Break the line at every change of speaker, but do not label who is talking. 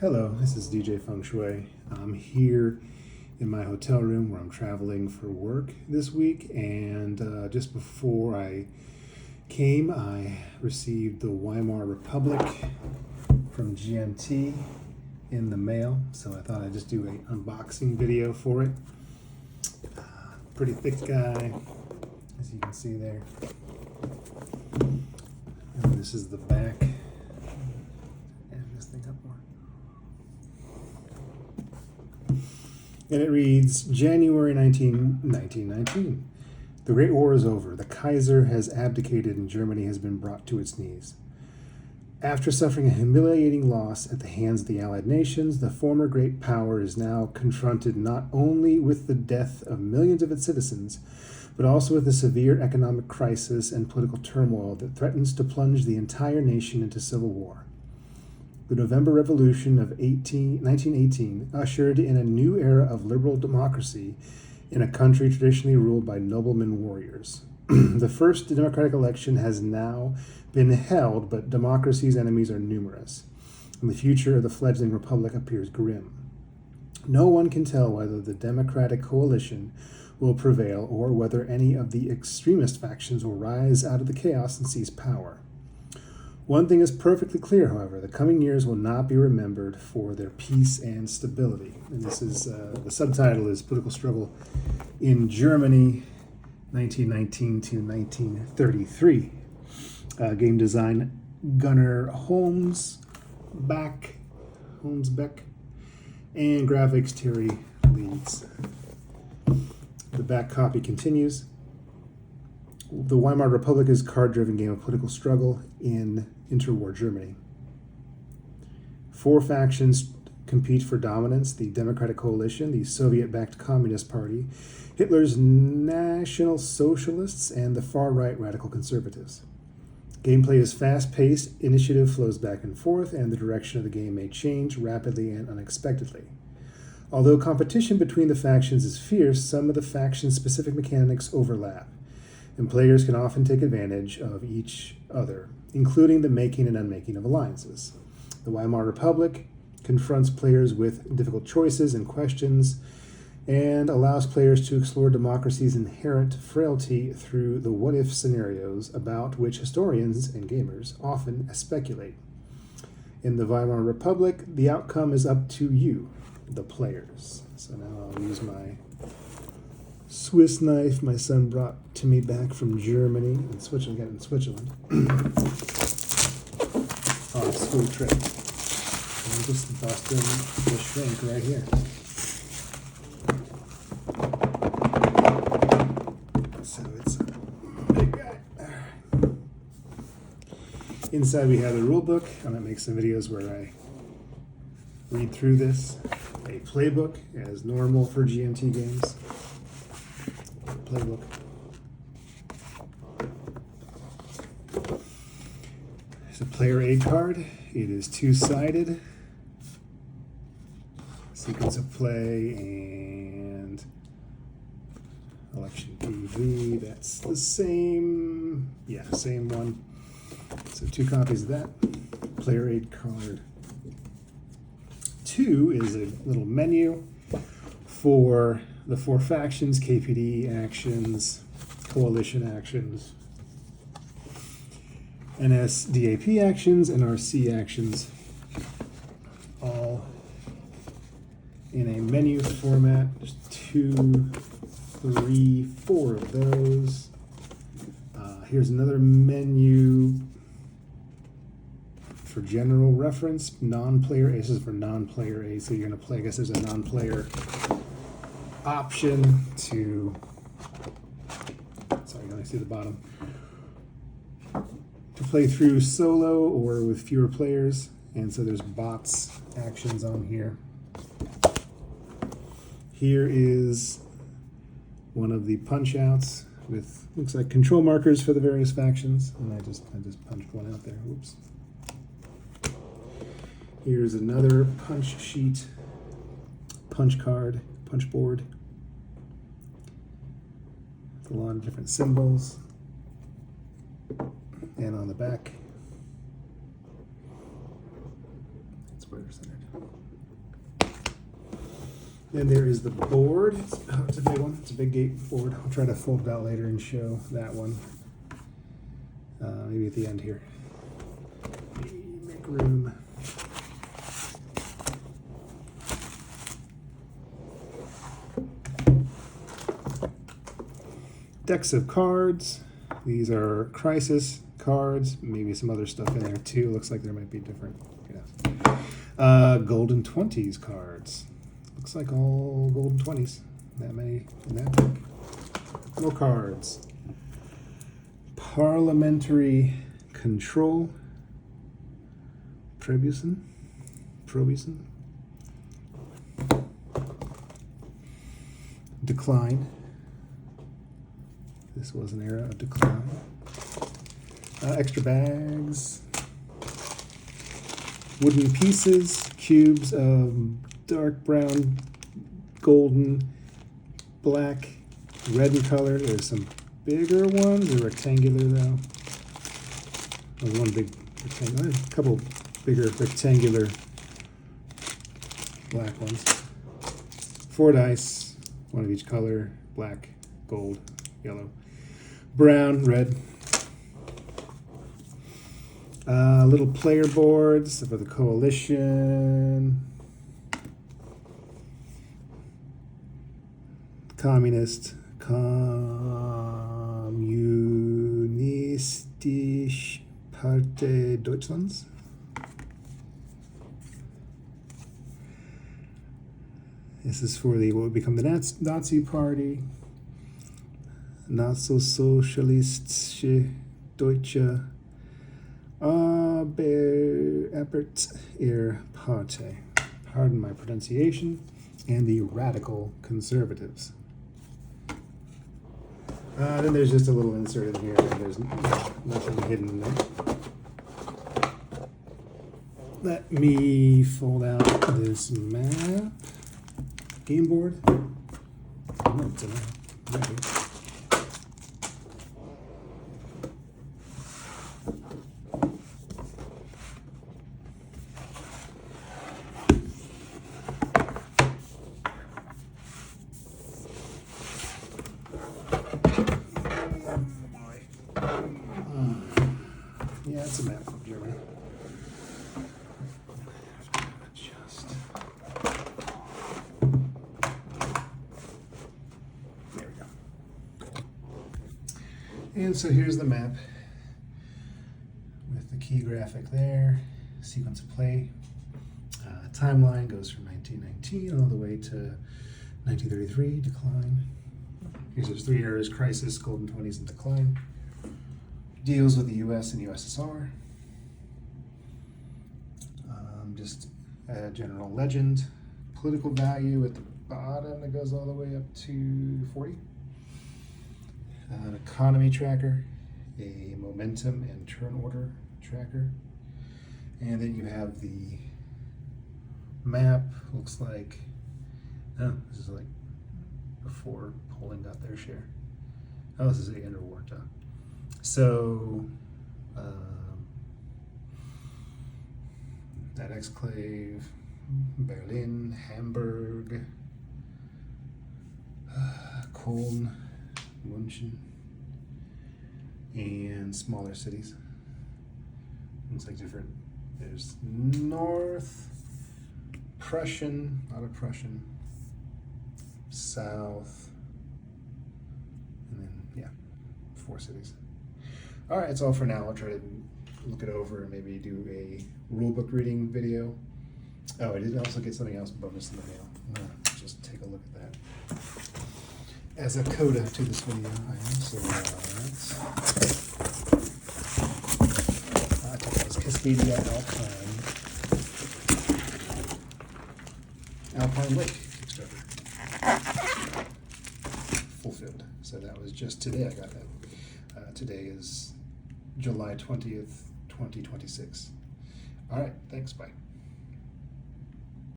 Hello, this is DJ Feng Shui. I'm here in my hotel room where I'm traveling for work this week, and just before I came, I received the Weimar Republic from GMT in the mail, so I thought I'd just do an unboxing video for it. Pretty thick guy, as you can see there. And this is the back. And this thing up more. And it reads, January 1919. The Great War is over. The Kaiser has abdicated and Germany has been brought to its knees. After suffering a humiliating loss at the hands of the Allied nations, the former great power is now confronted not only with the death of millions of its citizens, but also with a severe economic crisis and political turmoil that threatens to plunge the entire nation into civil war. The November Revolution of 1918 ushered in a new era of liberal democracy in a country traditionally ruled by noblemen warriors. The first democratic election has now been held, but democracy's enemies are numerous, and the future of the fledgling republic appears grim. No one can tell whether the democratic coalition will prevail or whether any of the extremist factions will rise out of the chaos and seize power. One thing is perfectly clear, however: the coming years will not be remembered for their peace and stability. And this is the subtitle is Political Struggle in Germany, 1919 to 1933. Game design Gunnar Holmsbeck, and graphics Terry Leeds. The back copy continues. The Weimar Republic is a card-driven game of political struggle in interwar Germany. Four factions compete for dominance: the Democratic Coalition, the Soviet-backed Communist Party, Hitler's National Socialists, and the far-right Radical Conservatives. Gameplay is fast-paced, initiative flows back and forth, and the direction of the game may change rapidly and unexpectedly. Although competition between the factions is fierce, some of the faction-specific mechanics overlap, and players can often take advantage of each other, including the making and unmaking of alliances. The Weimar Republic confronts players with difficult choices and questions, and allows players to explore democracy's inherent frailty through the what-if scenarios about which historians and gamers often speculate. In the Weimar Republic, the outcome is up to you, the players. So now I'll use my Swiss knife my son brought to me back from Germany and Switzerland. Oh, sweet trick. I'm just busting the shrink right here. So it's a big guy. Inside we have the rule book. I'm going to make some videos where I read through this. A playbook, as normal for GMT games. Playbook. There's a player aid card. It is two-sided. Sequence of play and election PV. That's the same. Yeah, same one. So 2 copies of that. Player aid card 2 is a little menu for the 4 factions: KPD actions, coalition actions, NSDAP actions, and RC actions, all in a menu format. There's 2, 3, 4 of those. Here's another menu for general reference. Non-player A. This is for non-player A, so you're going to play. I guess there's a non-player option to, sorry, you only see the bottom, to play through solo or with fewer players, and so there's bots actions on here. Here is one of the punch outs with, looks like, control markers for the various factions, and I just punched one out there. Oops. Here's another punch sheet, punch card, punch board. With a lot of different symbols. And on the back, it's spider-centered. Then there is the board. It's a big one. It's a big gate board. I'll try to fold it out later and show that one. Maybe at the end here. Make room. Decks of cards. These are crisis cards. Maybe some other stuff in there too. Looks like there might be different. Yeah. Golden 20s cards. Looks like all golden 20s. That many in that deck. More cards. Parliamentary control. Probuson. Decline. This was an era of decline. Extra bags. Wooden pieces. Cubes of dark brown, golden, black, red in color. There's some bigger ones. They're rectangular though. There's one big rectangular. A couple bigger rectangular black ones. 4 dice. One of each color. Black, gold, yellow, brown, red. Little player boards for the coalition. Communistische Partei Deutschlands. This is for the what would become the Nazi Party. Nationalsozialistische Deutsche Arbeiterpartei. Pardon my pronunciation. And the Radical Conservatives. Then there's just a little insert in here. There's nothing hidden in there. Let me fold out this map. Game board. Oh, it's a map. Okay. Yeah, it's a map of Germany. There we go. And so here's the map with the key graphic there. Sequence of play. Timeline goes from 1919 all the way to 1933, decline. Here's those 3 eras: crisis, golden 20s, and decline. Deals with the US and USSR. Just a general legend. Political value at the bottom that goes all the way up to 40. An economy tracker. A momentum and turn order tracker. And then you have the map. Looks like, oh, this is like before Poland got their share. Oh, this is the interwar stuff. So, that exclave, Berlin, Hamburg, Köln, München, and smaller cities. Looks like different. There's North, Prussian, a lot of Prussian, South, and then, yeah, 4 cities. All right, that's all for now. I'll try to look it over and maybe do a rulebook reading video. Oh, I did also get something else bonus in the mail. Just take a look at that. As a coda to this video, I also got this Cascadia Alpine Lake Kickstarter. Fulfilled. So that was just today I got that. Today is July 20th, 2026. All right, thanks, bye.